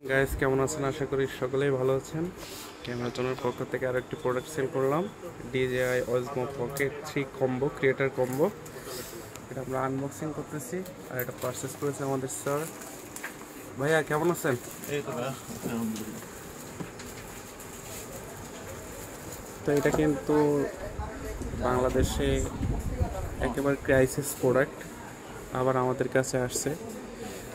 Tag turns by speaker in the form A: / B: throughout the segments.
A: Guys কেমন আছেন? আশা করি সকলেই ভালো আছেন। ক্যামেরাজনের পক্ষ থেকে আরো একটি প্রোডাক্ট সেল করলাম, DJI Osmo Pocket 3 combo, creator combo. এটা আমরা আনবক্সিং করতেছি আর এটা পারচেস করেছে আমাদের স্যার। ভাইয়া কেমন আছেন? তো এটা কিন্তু বাংলাদেশে একেবারে ক্রাইসিস প্রোডাক্ট, আবার আমাদের কাছে আসছে।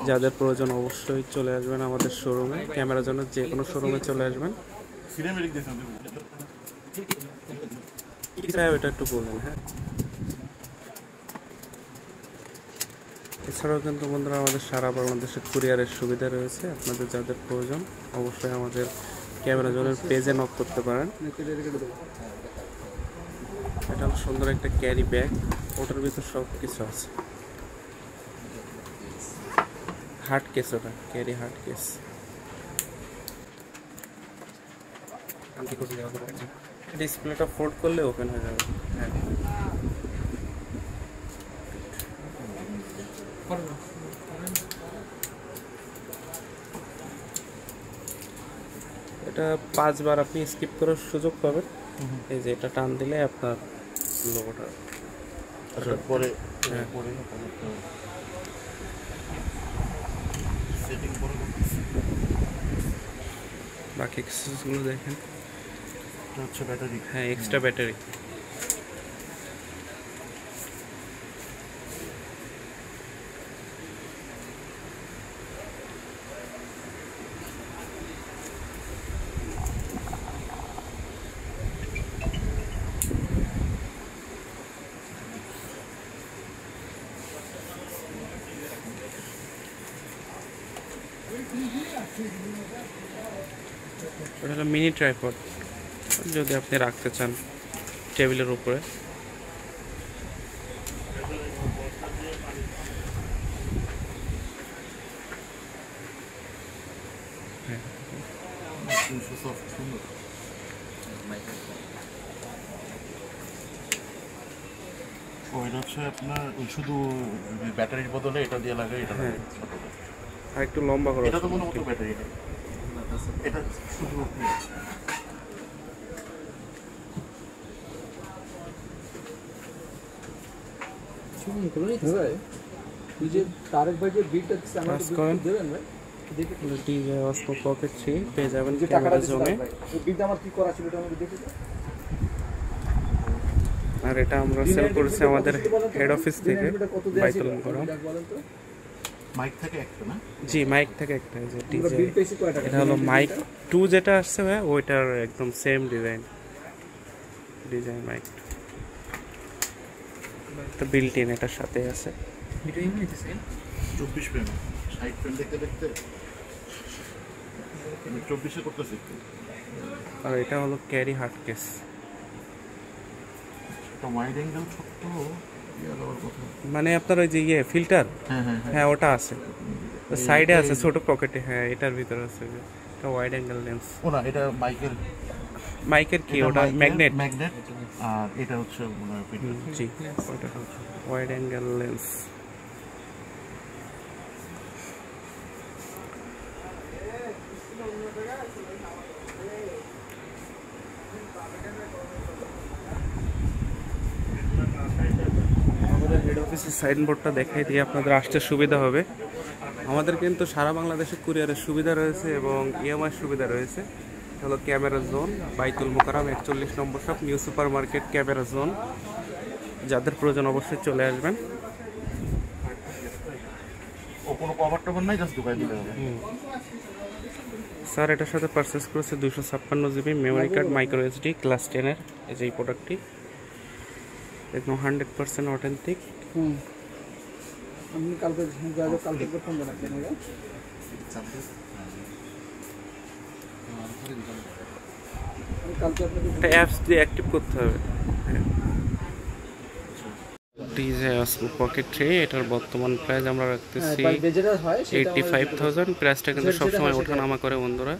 A: যাদের প্রয়োজন অবশ্যই চলে আসবেন আমাদের শোরুমে, ক্যামেরার জন্য যে কোনো শোরুমে চলে আসবেন। এটা একটু বলুন। হ্যাঁ, এছাড়াও কিন্তু বন্ধুরা আমাদের সারা বাংলাদেশে কুরিয়ারের সুবিধা রয়েছে। আপনাদের যাদের প্রয়োজন অবশ্যই আমাদের ক্যামেরা জোনের পেজে নক করতে পারেন। এটা হলো সুন্দর একটা ক্যারি ব্যাগ, ওটার ভিতর সব কিছু আছে। হার্ড কেস, ওটা ক্যারি হার্ড কেস। ডিসপ্লেটা ফোল্ড করলে ওপেন হয়ে যাবে। হ্যাঁ, এটা 5 বার আপনি স্কিপ করার সুযোগ পাবেন। এই যে এটা টান দিলে আপনার লোগোটা
B: পরে
A: বাকি এক্সেসরিজগুলো দেখেন।
B: হচ্ছে ব্যাটারি,
A: হ্যাঁ এক্সট্রা ব্যাটারি। ওটা হলো মিনি ট্রাইপড, যদি আপনি রাখতে চান টেবিলের উপরে।
B: ওইটা হচ্ছে আপনার শুধু ব্যাটারির বদলে এটা দিয়ে লাগে। এটা
A: আর একটু লম্বা করে।
B: এটা তো কোনো মতো ব্যাটারি নেই, এটা শুধু
A: DJI Osmo Pocket 3 পেয়ে যাবেন ক্যামেরা জোনে। আর এটা আমরা সেল করেছি আমাদের হেড অফিস থেকে, বাইতুল মোকাররম।
B: মাইক থেকে একটা না?
A: জি, মাইক থেকে একটা। যে DJI, এটা হলো মাইক 2 যেটা আসছে ভাই, ওইটার একদম সেম ডিজাইন। ডিজাইন মাইক তো বিল্ট ইন এটার সাথে আছে।
B: 24 ফ্রেম, 60 ফ্রেম দেখতে দেখতে 24-এ করতেছি।
A: আর এটা হলো ক্যারি হার্ড কেস।
B: এটা ওয়াইড অ্যাঙ্গেল ছোট্ট
A: মানে আপনার ওই যে ফিল্টার, হ্যাঁ ওটা আছে সাইডে আছে, ছোট পকেটে। হ্যাঁ এটার ভিতরে আছে এটা ওয়াইড অ্যাঙ্গেল লেন্স।
B: ও না, এটা মাইকের
A: কি ওটা ম্যাগনেট।
B: আর এটা হচ্ছে
A: জি, ওটা হচ্ছে ওয়াইড অ্যাঙ্গেল লেন্স। হেড অফিসের সাইনবোর্ডটা দেখাই দিয়ে আপনাদের আসতে সুবিধা হবে। আমাদের কিন্তু সারা বাংলাদেশে কুরিয়ারের সুবিধা রয়েছে এবং EMI সুবিধা রয়েছে। হলো camera zone, Baitul Mukarram 41 number shop, new super market, camera zone. যাদের প্রয়োজন অবশ্যই চলে আসবেন। স্যার এটার সাথে পারচেস করেছে 256 GB memory card, micro SD, class 10-এর। এই যে এই প্রোডাক্টটি একদম 100% অথেন্টিক। এটা অ্যাপস দিয়ে অ্যাক্টিভ করতে হবে। DJI Osmo Pocket 3, এটার বর্তমান প্রাইস আমরা রাখতেছি 85,000। প্রাইসটা কিন্তু সবসময় ওঠানামা করে বন্ধুরা।